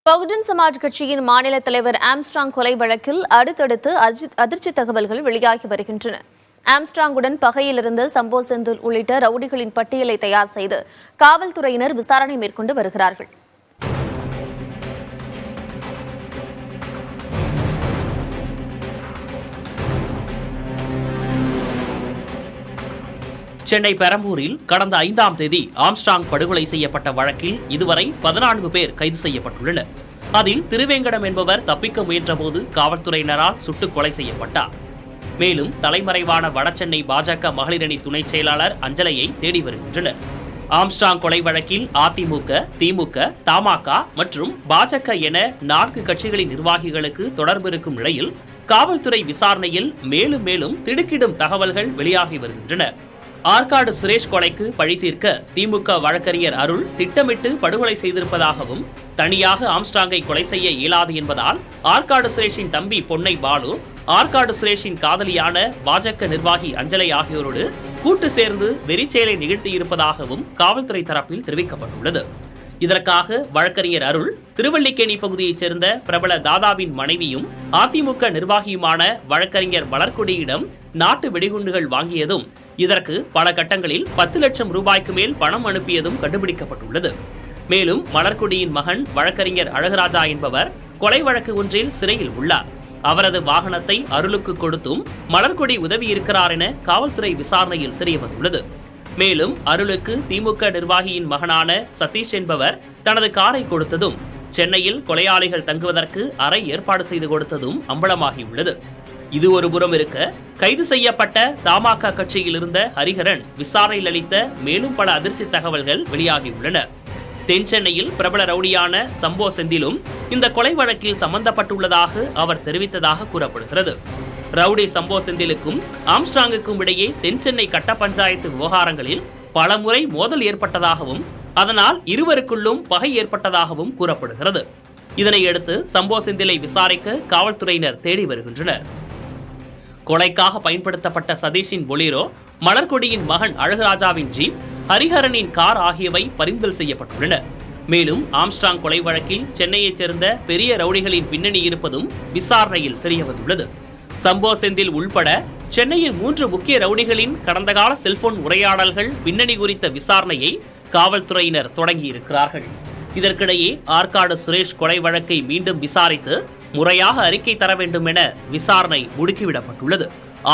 பகுஜன் சமாஜ் கட்சியின் மாநில தலைவர் ஆம்ஸ்ட்ராங் கொலை வழக்கில் அடுத்தடுத்து அதிர்ச்சி தகவல்கள் வெளியாகி வருகின்றன. ஆம்ஸ்ட்ராங்குடன் பகையில் இருந்த சம்போ செந்தில் உள்ளிட்ட ரவுடிகளின் பட்டியலை தயார் செய்து காவல்துறையினர் விசாரணை மேற்கொண்டு வருகிறார்கள். சென்னை பெரம்பூரில் கடந்த 5ஆம் தேதி ஆம்ஸ்ட்ராங் படுகொலை செய்யப்பட்ட வழக்கில் இதுவரை 14 பேர் கைது செய்யப்பட்டுள்ளனர். அதில் திருவேங்கடம் என்பவர் தப்பிக்க முயன்றபோது காவல்துறையினரால் சுட்டுக் கொலை செய்யப்பட்டார். மேலும் தலைமறைவான வடசென்னை பாஜக மகளிரணி துணை செயலாளர் அஞ்சலையை தேடி வருகின்றனர். ஆம்ஸ்ட்ராங் கொலை வழக்கில் அதிமுக, திமுக, தமாக மற்றும் பாஜக என 4 கட்சிகளின் நிர்வாகிகளுக்கு தொடர்பு இருக்கும் நிலையில் காவல்துறை விசாரணையில் மேலும் திடுக்கிடும் தகவல்கள் வெளியாகி வருகின்றன. ஆற்காடு சுரேஷ் கொலைக்கு பழி தீர்க்க திமுக வழக்கறிஞர் அருள் திட்டமிட்டு படுகொலை செய்திருப்பதாகவும், தனியாக ஆம்ஸ்ட்ராங்கை கொலை செய்ய இயலாது என்பதால் ஆற்காடு சுரேஷின் தம்பி பொன்னை பாலு, ஆற்காடு சுரேஷின் காதலியான பாஜக நிர்வாகி அஞ்சலை ஆகியோரோடு கூட்டு சேர்ந்து வெறிச்செயலை நிகழ்த்தியிருப்பதாகவும் காவல்துறை தரப்பில் தெரிவிக்கப்பட்டுள்ளது. இதற்காக வழக்கறிஞர் அருள் திருவல்லிக்கேணி பகுதியைச் சேர்ந்த பிரபல தாதாவின் மனைவியும் அதிமுக நிர்வாகியுமான வழக்கறிஞர் மலர்கொடியிடம் நாட்டு வெடிகுண்டுகள் வாங்கியதும், இதற்கு பல கட்டங்களில் 10 லட்சம் ரூபாய்க்கு மேல் பணம் அனுப்பியதும் கண்டுபிடிக்கப்பட்டுள்ளது. மேலும் மலர்கொடியின் மகன் வழக்கறிஞர் அழகராஜா என்பவர் கொலை வழக்கு ஒன்றில் சிறையில் உள்ளார். அவரது வாகனத்தை அருளுக்கு கொடுத்தும் மலர்கொடி உதவியிருக்கிறார் என காவல்துறை விசாரணையில் தெரியவந்துள்ளது. மேலும் அருளுக்கு திமுக நிர்வாகியின் மகனான சதீஷ் என்பவர் தனது காரை கொடுத்ததும், சென்னையில் கொலையாளிகள் தங்குவதற்கு அறை ஏற்பாடு செய்து கொடுத்ததும் அம்பலமாகியுள்ளது. இது ஒரு புறம் இருக்க, கைது செய்யப்பட்ட தமாக கட்சியில் இருந்த ஹரிஹரன் விசாரணையில் அளித்த மேலும் பல அதிர்ச்சி தகவல்கள் வெளியாகியுள்ளன. தென் சென்னையில் பிரபல ரவுடியான சம்போ செந்திலும் இந்த கொலை வழக்கில் சம்பந்தப்பட்டுள்ளதாக அவர் தெரிவித்ததாக கூறப்படுகிறது. ரவுடி சம்போ செந்திலுக்கும் ஆம்ஸ்ட்ராங்குக்கும் இடையே தென் சென்னை கட்ட பஞ்சாயத்து விவகாரங்களில் பலமுறை மோதல் ஏற்பட்டதாகவும், அதனால் இருவருக்குள்ளும் பகை ஏற்பட்டதாகவும் கூறப்படுகிறது. இதனையடுத்து சம்போ செந்திலை விசாரிக்க காவல்துறையினர் தேடி வருகின்றனர். கொலைக்காக பயன்படுத்தப்பட்ட சதீஷின் பொலீரோ, மலர்கொடியின் மகன் அழகராஜாவின் ஜீப், ஹரிஹரனின் கார் ஆகியவை பறிமுதல் செய்யப்பட்டுள்ளன. மேலும் ஆம்ஸ்ட்ராங் கொலை வழக்கில் சென்னையைச் சேர்ந்த பெரிய ரவுடிகளின் பின்னணி இருப்பதும் விசாரணையில் தெரியவந்துள்ளது. சம்போ செந்தில் உள்பட சென்னையின் 3 முக்கிய ரவுடிகளின் கடந்த கால செல்போன் உரையாடல்கள் பின்னணி குறித்த விசாரணையை காவல்துறையினர் தொடங்கியிருக்கிறார்கள். இதற்கிடையே ஆற்காடு சுரேஷ் கொலை வழக்கை மீண்டும் விசாரித்து முறையாக அறிக்கை தர வேண்டும் என விசாரணை முடுக்கிவிடப்பட்டுள்ளது.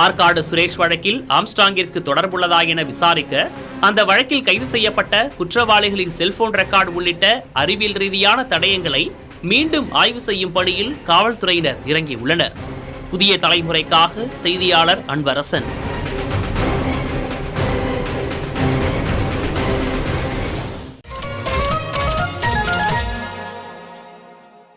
ஆற்காடு சுரேஷ் வழக்கில் ஆம்ஸ்ட்ராங்கிற்கு தொடர்புள்ளதா என விசாரிக்க அந்த வழக்கில் கைது செய்யப்பட்ட குற்றவாளிகளின் செல்போன் ரெக்கார்டு உள்ளிட்ட அறிவியல் ரீதியான தடயங்களை மீண்டும் ஆய்வு செய்யும் பணியில் காவல்துறையினர் இறங்கியுள்ளனர். புதிய தலைமுறைக்காக செய்தியாளர் அன்பரசன்.